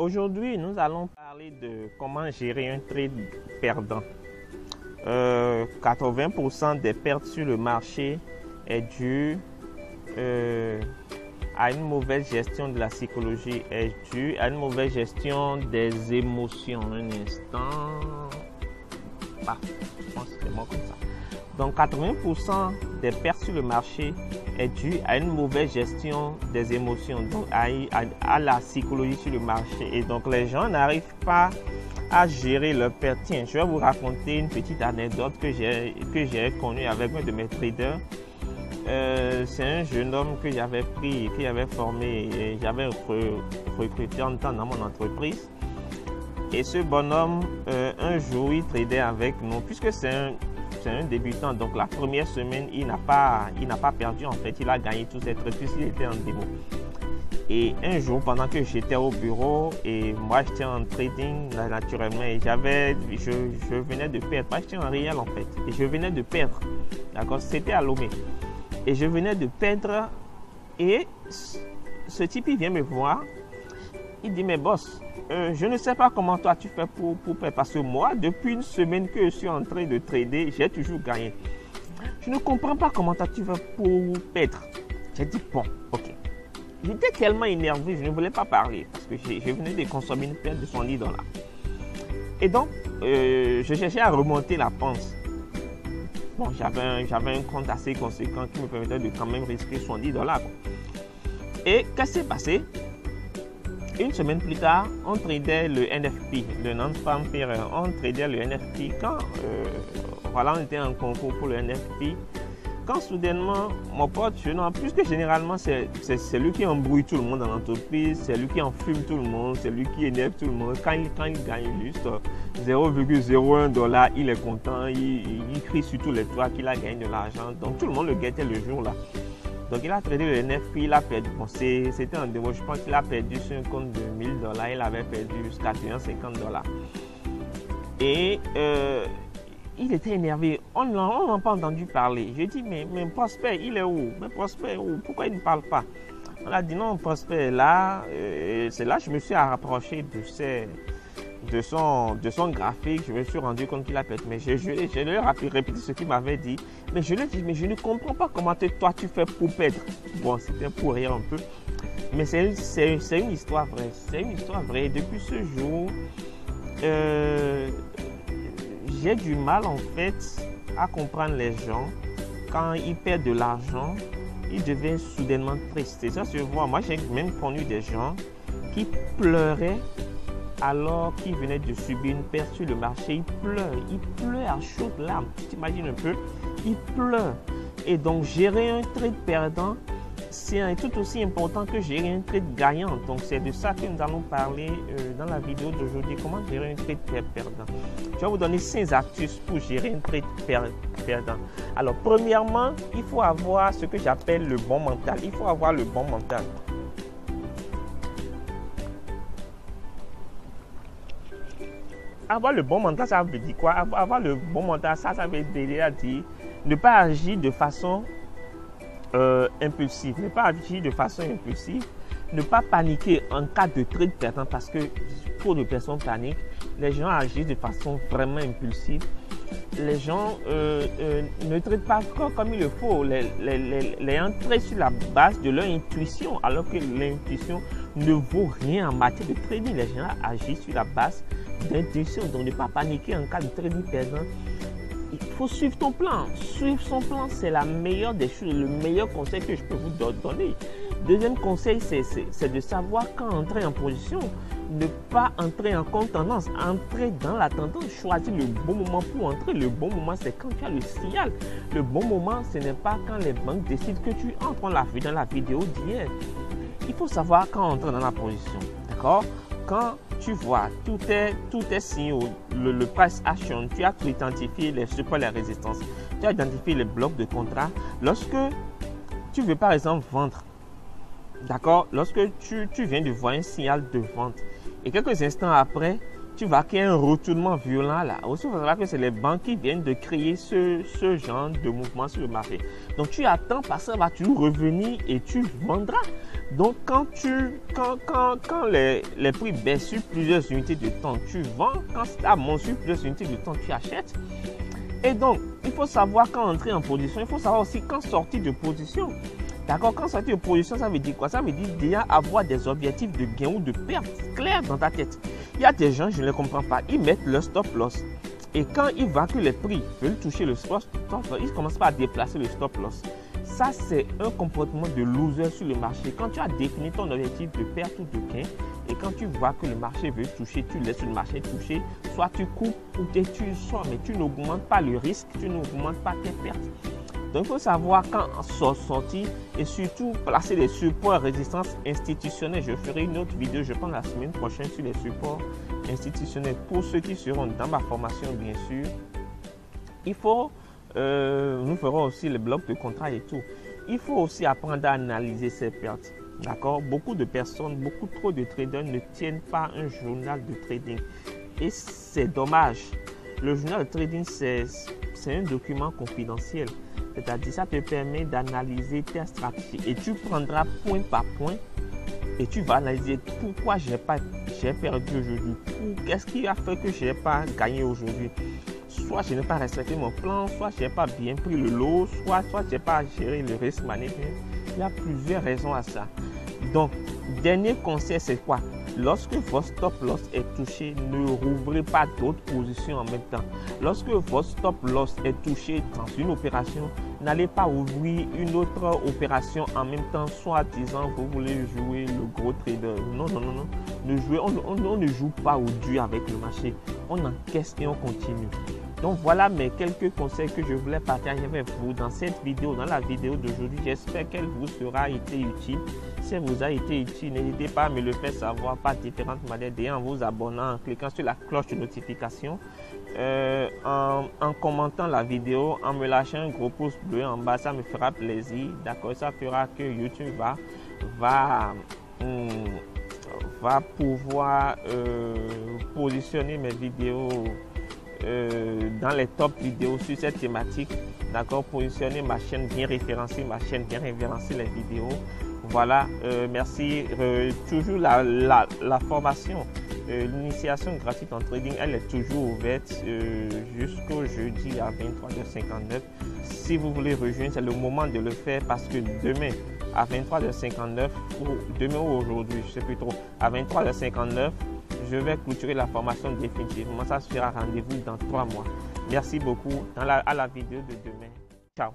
Aujourd'hui, nous allons parler de comment gérer un trade perdant. 80% des pertes sur le marché est due à une mauvaise gestion de la psychologie, est due à une mauvaise gestion des émotions. Un instant. Je pense que c'est moi comme ça. Donc 80% des pertes sur le marché est due à une mauvaise gestion des émotions, donc à la psychologie sur le marché. Et donc les gens n'arrivent pas à gérer leurs pertes. Tiens, je vais vous raconter une petite anecdote que j'ai connue avec un de mes traders. C'est un jeune homme que j'avais pris, que j'avais formé, et j'avais recruté en temps dans mon entreprise. Et ce bonhomme, un jour, il tradait avec nous, puisque c'est un débutant. Donc la première semaine, il n'a pas perdu en fait. Il a gagné tous ses trades puisqu'il était en démo. Et un jour, pendant que j'étais au bureau et moi j'étais en trading naturellement, et je venais de perdre. Moi j'étais en réel en fait. Et je venais de perdre. D'accord, c'était à Lomé. Et je venais de perdre. Et ce type, il vient me voir. Il dit, mais boss, je ne sais pas comment toi tu fais pour perdre. Parce que moi, depuis une semaine que je suis en train de trader, j'ai toujours gagné. Je ne comprends pas comment toi tu fais pour perdre. J'ai dit, bon, ok. J'étais tellement énervé, je ne voulais pas parler. Parce que je venais de consommer une perte de $110. Et donc, je cherchais à remonter la pente. Bon, j'avais un compte assez conséquent qui me permettait de quand même risquer $110. Et qu'est-ce qui s'est passé? Une semaine plus tard, on tradait le NFP, le non-farm payroll. On tradait le NFP quand on était en concours pour le NFP. Quand soudainement, mon pote, puisque généralement c'est lui qui embrouille tout le monde dans l'entreprise, c'est lui qui enfume tout le monde, c'est lui qui énerve tout le monde. Quand il gagne juste $0,01, il est content, il crie sur tous les toits qu'il a gagné de l'argent. Donc tout le monde le guettait le jour là. Donc il a tradé le NFP, il a perdu. Bon, c'était en démo, je pense qu'il a perdu sur un compte de $1000, il avait perdu jusqu'à $50. Et il était énervé. On n'a pas entendu parler. Je dis, mais Prosper, il est où? Mais Prosper, où? Pourquoi il ne parle pas? On a dit, non, Prosper est là. C'est là que je me suis rapproché de son graphique. Je me suis rendu compte qu'il a perdu. Mais je lui ai répété ce qu'il m'avait dit. Mais je lui ai dit, mais je ne comprends pas comment toi tu fais pour perdre. Bon, c'était pour rire un peu. Mais c'est une histoire vraie. C'est une histoire vraie. Depuis ce jour, j'ai du mal en fait à comprendre les gens. Quand ils perdent de l'argent, ils deviennent soudainement tristes. Et ça se voit. Moi, j'ai même connu des gens qui pleuraient alors qu'ils venaient de subir une perte sur le marché. Ils pleurent à chaudes larmes. Tu t'imagines un peu? Ils pleurent. Et donc, gérer un trade perdant, c'est tout aussi important que gérer un trade gagnant. Donc, c'est de ça que nous allons parler dans la vidéo d'aujourd'hui. Comment gérer un trade perdant. Je vais vous donner 5 astuces pour gérer un trade perdant. Alors, premièrement, il faut avoir ce que j'appelle le bon mental. Il faut avoir le bon mental. Avoir le bon mental, ça veut dire quoi? Avoir le bon mental, ça veut dire ne pas agir de façon impulsive. Ne pas agir de façon impulsive. Ne pas paniquer en cas de trade perdant parce que trop de personnes paniquent. Les gens agissent de façon vraiment impulsive. Les gens ne traitent pas comme il le faut. Les gens traitent sur la base de leur intuition, alors que l'intuition ne vaut rien en matière de trading. Les gens agissent sur la base d'intuition. Donc, ne pas paniquer en cas de trading perdant. Il faut suivre ton plan. Suivre son plan, c'est la meilleure des choses, le meilleur conseil que je peux vous donner. Deuxième conseil, c'est de savoir quand entrer en position. Ne pas entrer en contre-tendance, entrer dans la tendance, choisir le bon moment pour entrer. Le bon moment, c'est quand tu as le signal. Le bon moment, ce n'est pas quand les banques décident que tu entres. On l'a vu dans la vidéo d'hier. Il faut savoir quand entrer dans la position. D'accord? Quand tu vois, tout est signé, le price action, tu as identifié les supports, les résistances, tu as identifié les blocs de contrat. Lorsque tu veux par exemple vendre, d'accord, lorsque tu viens de voir un signal de vente et quelques instants après, tu vas qu'il y ait un retournement violent là. Aussi, il faut savoir que c'est les banques qui viennent de créer ce genre de mouvement sur le marché. Donc, tu attends parce que ça va toujours revenir et tu vendras. Donc, quand les prix baissent sur plusieurs unités de temps, tu vends. Quand ça monte sur plusieurs unités de temps, tu achètes. Et donc, il faut savoir quand entrer en position. Il faut savoir aussi quand sortir de position. D'accord, quand sortir de position, ça veut dire quoi? Ça veut dire déjà avoir des objectifs de gain ou de perte clairs dans ta tête. Il y a des gens, je ne les comprends pas, ils mettent leur stop loss. Et quand ils voient que les prix veulent toucher le stop loss, ils ne commencent pas à déplacer le stop loss. Ça, c'est un comportement de loser sur le marché. Quand tu as défini ton objectif de perte ou de gain, et quand tu vois que le marché veut toucher, tu laisses le marché toucher, soit tu coupes ou tu sors, mais tu n'augmentes pas le risque, tu n'augmentes pas tes pertes. Donc, il faut savoir quand sortir et surtout placer des supports à résistance institutionnels. Je ferai une autre vidéo, je pense, la semaine prochaine sur les supports institutionnels. Pour ceux qui seront dans ma formation, bien sûr, il faut, nous ferons aussi les blocs de contrat et tout. Il faut aussi apprendre à analyser ses pertes. D'accord? Beaucoup de personnes, beaucoup trop de traders ne tiennent pas un journal de trading. Et c'est dommage. Le journal de trading, c'est un document confidentiel. C'est-à-dire, ça te permet d'analyser tes stratégies. Et tu prendras point par point et tu vas analyser pourquoi j'ai perdu aujourd'hui. Qu'est-ce qui a fait que je n'ai pas gagné aujourd'hui? Soit je n'ai pas respecté mon plan, soit je n'ai pas bien pris le lot, soit je n'ai pas géré le risk management. Il y a plusieurs raisons à ça. Donc, dernier conseil, c'est quoi? Lorsque votre stop loss est touché, ne rouvrez pas d'autres positions en même temps. Lorsque votre stop loss est touché dans une opération, n'allez pas ouvrir une autre opération en même temps, soit disant que vous voulez jouer le gros trader. Non. On ne joue pas au dur avec le marché. On encaisse et on continue. Donc voilà mes quelques conseils que je voulais partager avec vous dans cette vidéo, dans la vidéo d'aujourd'hui. J'espère qu'elle vous sera été utile. Si elle vous a été utile, n'hésitez pas à me le faire savoir par différentes manières, déjà en vous abonnant, en cliquant sur la cloche de notification, en commentant la vidéo, en me lâchant un gros pouce bleu en bas, ça me fera plaisir. D'accord, ça fera que YouTube va pouvoir positionner mes vidéos dans les top vidéos sur cette thématique. D'accord, positionner ma chaîne, bien référencer les vidéos. Voilà, merci. Toujours la formation, l'initiation gratuite en trading, elle est toujours ouverte jusqu'au jeudi à 23h59. Si vous voulez rejoindre, c'est le moment de le faire parce que demain à 23h59 ou demain ou aujourd'hui, je ne sais plus trop, à 23h59, je vais clôturer la formation définitivement. Ça sera rendez-vous dans 3 mois. Merci beaucoup à la vidéo de demain. Ciao.